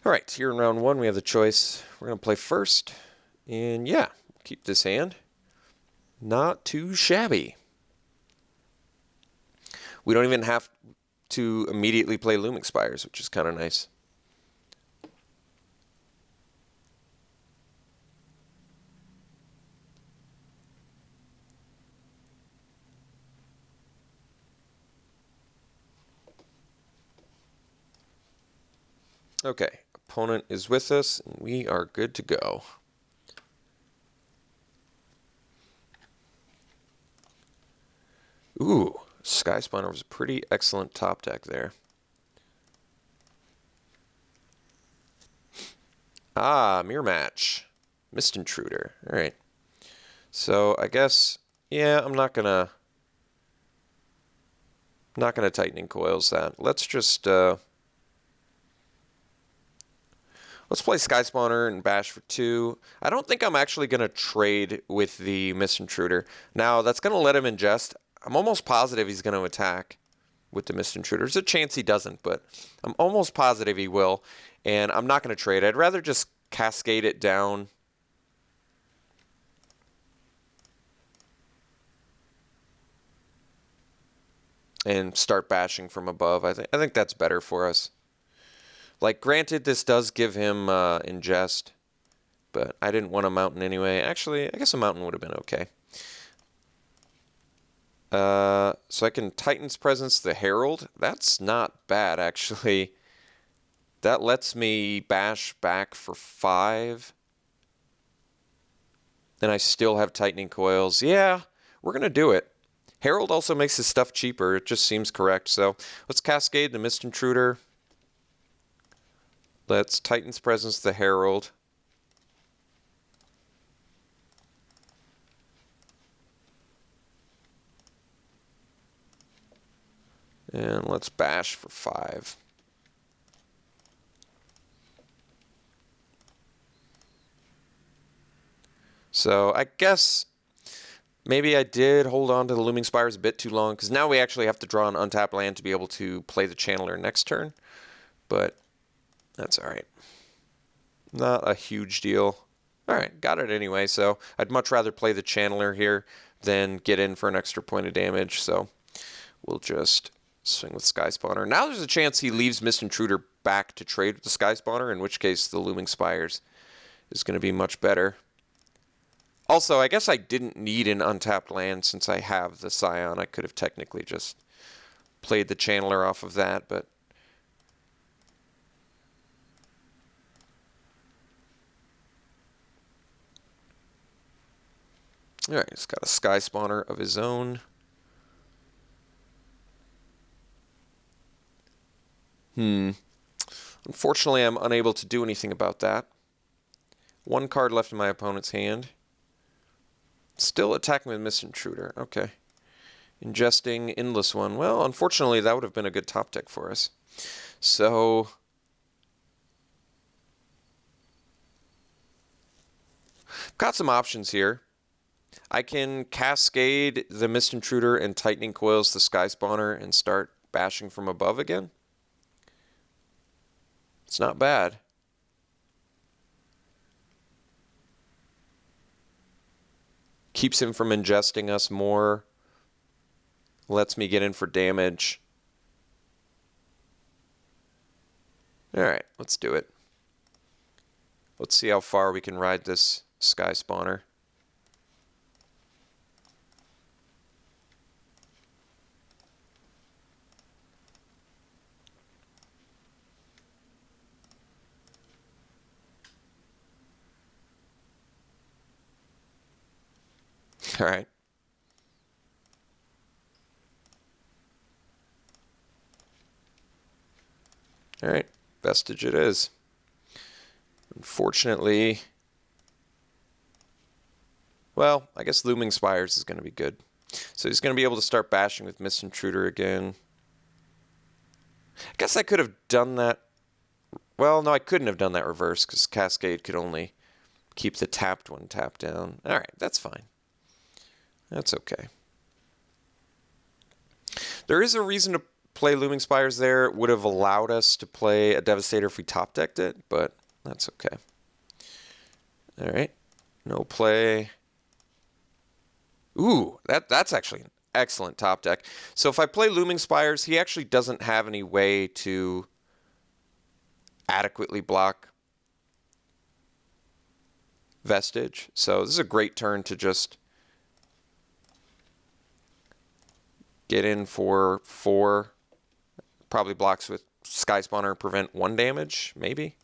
All right, here in round one, we have the choice. We're going to play first. And yeah, keep this hand. Not too shabby. We don't even have to immediately play Looming Spires, which is kind of nice. Okay, opponent is with us, and we are good to go. Ooh, Sky Spawner was a pretty excellent top deck there. Ah, Mirror Match. Mist Intruder. All right. So I guess, yeah, I'm not gonna Tightening Coils that. Let's just let's play Sky Spawner and bash for 2. I don't think I'm actually gonna trade with the Mist Intruder. Now that's gonna let him ingest. I'm almost positive he's gonna attack with the Mist Intruder. There's a chance he doesn't, but I'm almost positive he will. And I'm not gonna trade. I'd rather just cascade it down. And start bashing from above. I think that's better for us. Like, granted, this does give him ingest, but I didn't want a mountain anyway. Actually, I guess a mountain would have been okay. So I can Titan's Presence the Herald. That's not bad, actually. That lets me bash back for 5. And I still have Tightening Coils. Yeah, we're going to do it. Herald also makes his stuff cheaper. It just seems correct. So let's Cascade the Mist Intruder. Let's Titan's Presence the Herald. And let's bash for 5. So I guess maybe I did hold on to the Looming Spires a bit too long, because now we actually have to draw an untapped land to be able to play the Channeler next turn. But that's all right. Not a huge deal. All right, got it anyway. So I'd much rather play the Channeler here than get in for an extra point of damage. So we'll just swing with Sky Spawner. Now there's a chance he leaves Mist Intruder back to trade with the Sky Spawner, in which case the Looming Spires is going to be much better. Also, I guess I didn't need an untapped land since I have the Scion. I could have technically just played the Channeler off of that, but all right, he's got a Sky Spawner of his own. Unfortunately, I'm unable to do anything about that. 1 card left in my opponent's hand. Still attacking with Mist Intruder. Okay. Ingesting Endless One. Well, unfortunately, that would have been a good top deck for us. So got some options here. I can Cascade the Mist Intruder and Tightening Coils the Sky Spawner and start bashing from above again. It's not bad. Keeps him from ingesting us more. Lets me get in for damage. All right, let's do it. Let's see how far we can ride this Sky Spawner. All right. All right, Vestige it is. Unfortunately, well, I guess Looming Spires is going to be good. So he's going to be able to start bashing with Mist Intruder again. I guess I could have done that. Well, no, I couldn't have done that reverse because Cascade could only keep the tapped one tapped down. All right, that's fine. That's okay. There is a reason to play Looming Spires there. It would have allowed us to play a Devastator if we top decked it, but that's okay. All right, no play. Ooh, that's actually an excellent top deck. So if I play Looming Spires, he actually doesn't have any way to adequately block Vestige. So this is a great turn to just get in for 4. Probably blocks with Sky Spawner, prevent 1 damage, maybe.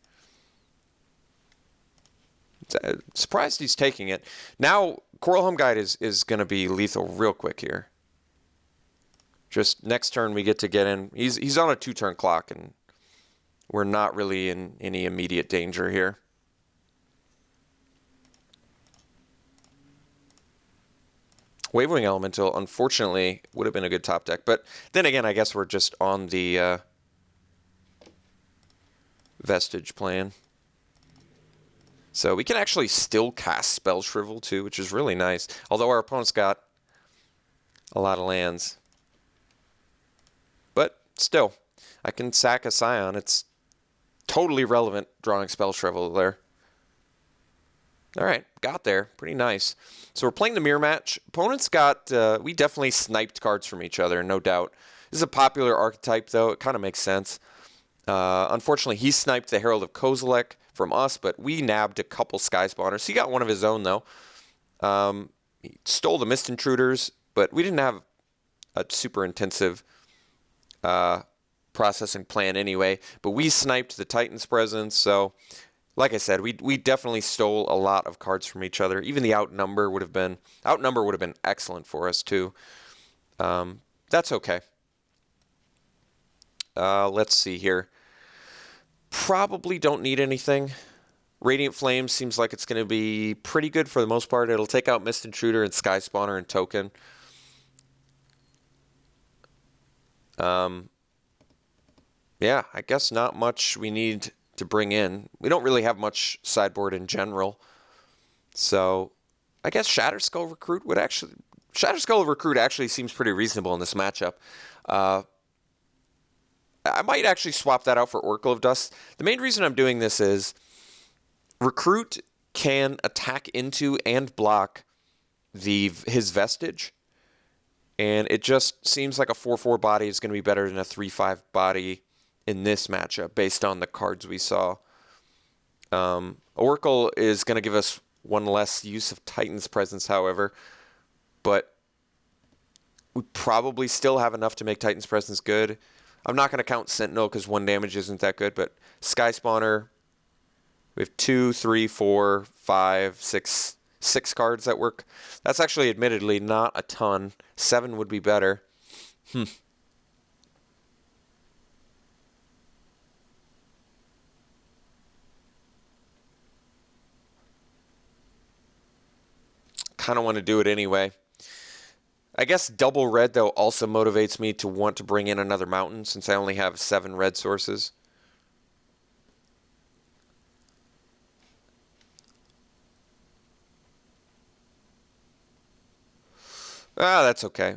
Surprised he's taking it. Now, Coral Helm Guide is going to be lethal real quick here. Just next turn we get in. He's on a 2-turn clock, and we're not really in any immediate danger here. Wavewing Elemental, unfortunately, would have been a good top deck. But then again, I guess we're just on the Vestige plan. So we can actually still cast Spell Shrivel too, which is really nice. Although our opponent's got a lot of lands. But still, I can sack a Scion. It's totally relevant drawing Spell Shrivel there. All right, got there. Pretty nice. So we're playing the mirror match. Opponents got, we definitely sniped cards from each other, no doubt. This is a popular archetype, though. It kind of makes sense. Unfortunately, he sniped the Herald of Kozilek from us, but we nabbed a couple Sky Spawners. He got one of his own, though. He stole the Mist Intruders, but we didn't have a super intensive processing plan anyway. But we sniped the Titan's Presence, so like I said, we definitely stole a lot of cards from each other. Even the Outnumber would have been excellent for us too. That's okay. Let's see here. Probably don't need anything. Radiant Flame seems like it's going to be pretty good for the most part. It'll take out Mist Intruder and Sky Spawner and Token. Yeah, I guess not much we need to bring in. We don't really have much sideboard in general. So I guess Shatterskull Recruit would actually... Shatterskull Recruit actually seems pretty reasonable in this matchup. I might actually swap that out for Oracle of Dust. The main reason I'm doing this is Recruit can attack into and block his Vestige. And it just seems like a 4/4 body is going to be better than a 3/5 body in this matchup based on the cards we saw. Oracle is going to give us one less use of Titan's Presence, however. But we probably still have enough to make Titan's Presence good. I'm not going to count Sentinel because 1 damage isn't that good, but Sky Spawner, we have 2, 3, 4, 5, 6 cards that work. That's actually admittedly not a ton. 7 would be better. Kind of want to do it anyway. I guess double red, though, also motivates me to want to bring in another mountain since I only have 7 red sources. That's okay.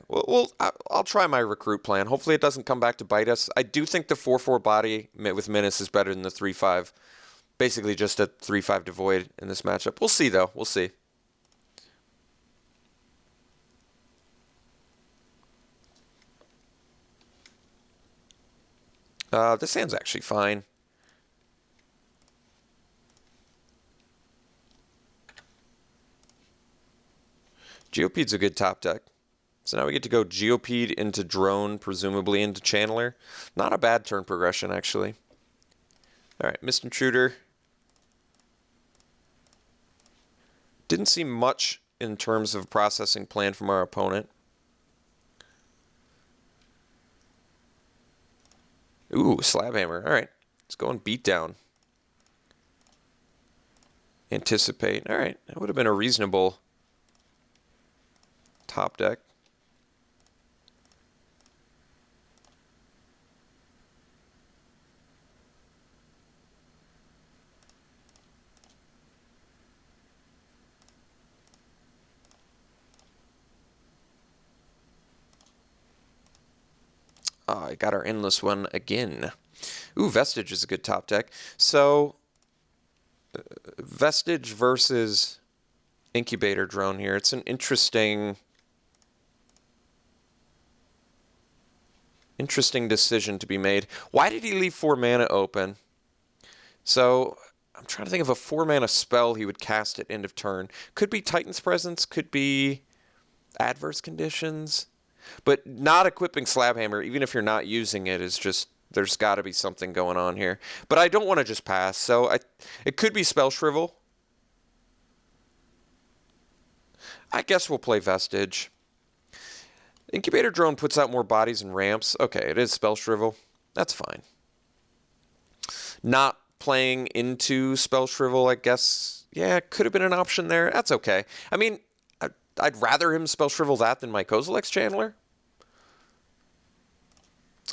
I'll try my recruit plan. Hopefully it doesn't come back to bite us. I do think the 4/4 body with Menace is better than the 3/5. Basically just a 3/5 devoid in this matchup. We'll see, though. We'll see. This hand's actually fine. Geopede's a good top deck. So now we get to go Geopede into Drone, presumably into Channeler. Not a bad turn progression, actually. Alright, Mist Intruder. Didn't see much in terms of processing plan from our opponent. Ooh, Slab Hammer. Alright, let's go and beat down. Anticipate. Alright, that would have been a reasonable top deck. I got our Endless one again. Ooh, Vestige is a good top deck. So, Vestige versus Incubator Drone here. It's an interesting decision to be made. Why did he leave 4 mana open? So, I'm trying to think of a 4 mana spell he would cast at end of turn. Could be Titan's Presence, could be Adverse Conditions. But not equipping Slabhammer, even if you're not using it, is just, there's got to be something going on here. But I don't want to just pass, so it could be Spell Shrivel. I guess we'll play Vestige. Incubator Drone puts out more bodies and ramps. Okay, it is Spell Shrivel. That's fine. Not playing into Spell Shrivel, I guess, yeah, could have been an option there. That's okay. I mean, I'd rather him Spell Shrivel that than my Kozilek's Channeler.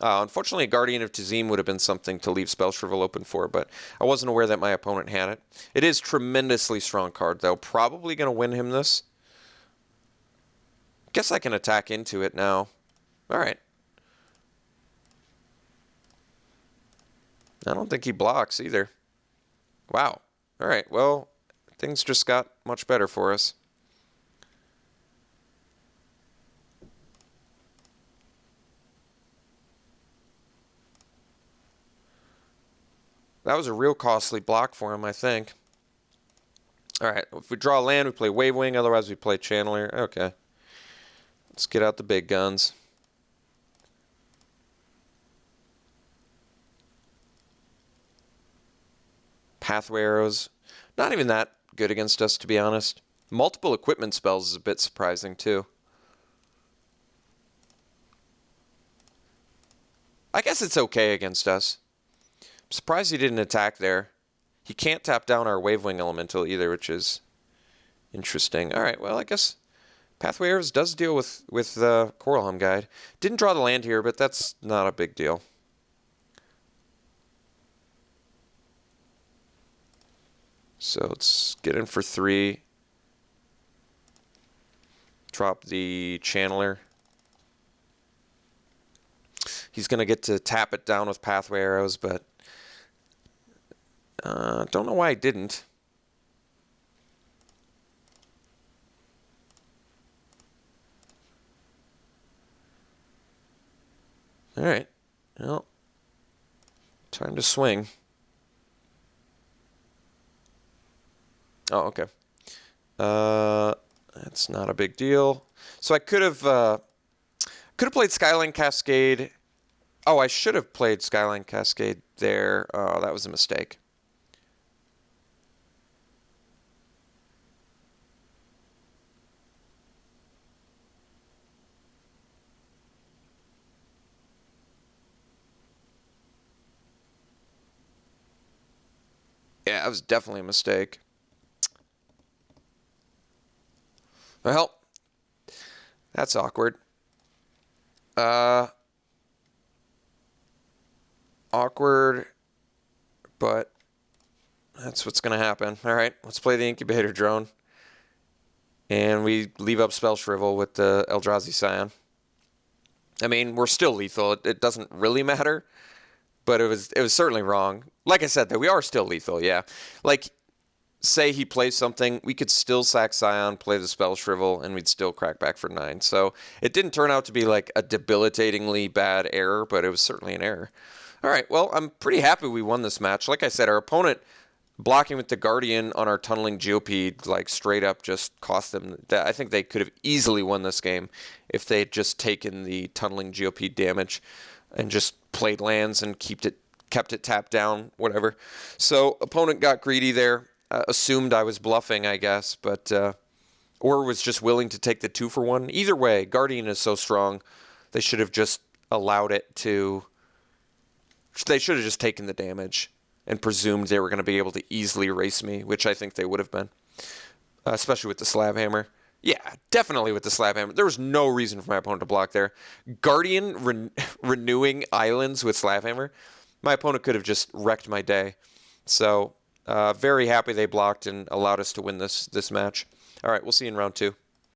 Unfortunately, Guardian of Tazim would have been something to leave Spell Shrivel open for, but I wasn't aware that my opponent had it. It is tremendously strong card, though. Probably going to win him this. Guess I can attack into it now. All right. I don't think he blocks either. Wow. All right, well, things just got much better for us. That was a real costly block for him, I think. All right, if we draw land, we play Wavewing. Otherwise, we play Channeler. Okay. Let's get out the big guns. Pathway Arrows. Not even that good against us, to be honest. Multiple equipment spells is a bit surprising, too. I guess it's okay against us. I'm surprised he didn't attack there. He can't tap down our Wavewing Elemental either, which is interesting. All right, well, I guess Pathway Arrows does deal with the Coralhelm Guide. Didn't draw the land here, but that's not a big deal. So let's get in for 3. Drop the Channeler. He's going to get to tap it down with Pathway Arrows, but don't know why I didn't. All right. Well, time to swing. Oh, okay. That's not a big deal. So I could have played Skyline Cascade. Oh, I should have played Skyline Cascade there. Oh, that was a mistake. Yeah, that was definitely a mistake. Well, that's awkward. Awkward, but that's what's going to happen. All right, let's play the Incubator Drone. And we leave up Spell Shrivel with the Eldrazi Scion. I mean, we're still lethal. It doesn't really matter, but it was certainly wrong. Like I said, though, we are still lethal, yeah. Like, say he plays something, we could still sack Scion, play the Spell Shrivel, and we'd still crack back for 9. So it didn't turn out to be like a debilitatingly bad error, but it was certainly an error. All right, well, I'm pretty happy we won this match. Like I said, our opponent blocking with the Guardian on our Tunneling Geopede, like straight up just cost them. I think they could have easily won this game if they had just taken the Tunneling Geopede damage and just played lands and kept it tapped down, whatever. So opponent got greedy there, assumed I was bluffing, I guess, but or was just willing to take the 2-for-1. Either way, Guardian is so strong, they should have just allowed it to. They should have just taken the damage and presumed they were going to be able to easily erase me, which I think they would have been, especially with the Slabhammer. Yeah, definitely with the Slabhammer. There was no reason for my opponent to block there. Guardian renewing islands with Slabhammer. My opponent could have just wrecked my day. So very happy they blocked and allowed us to win this match. All right, we'll see you in round 2.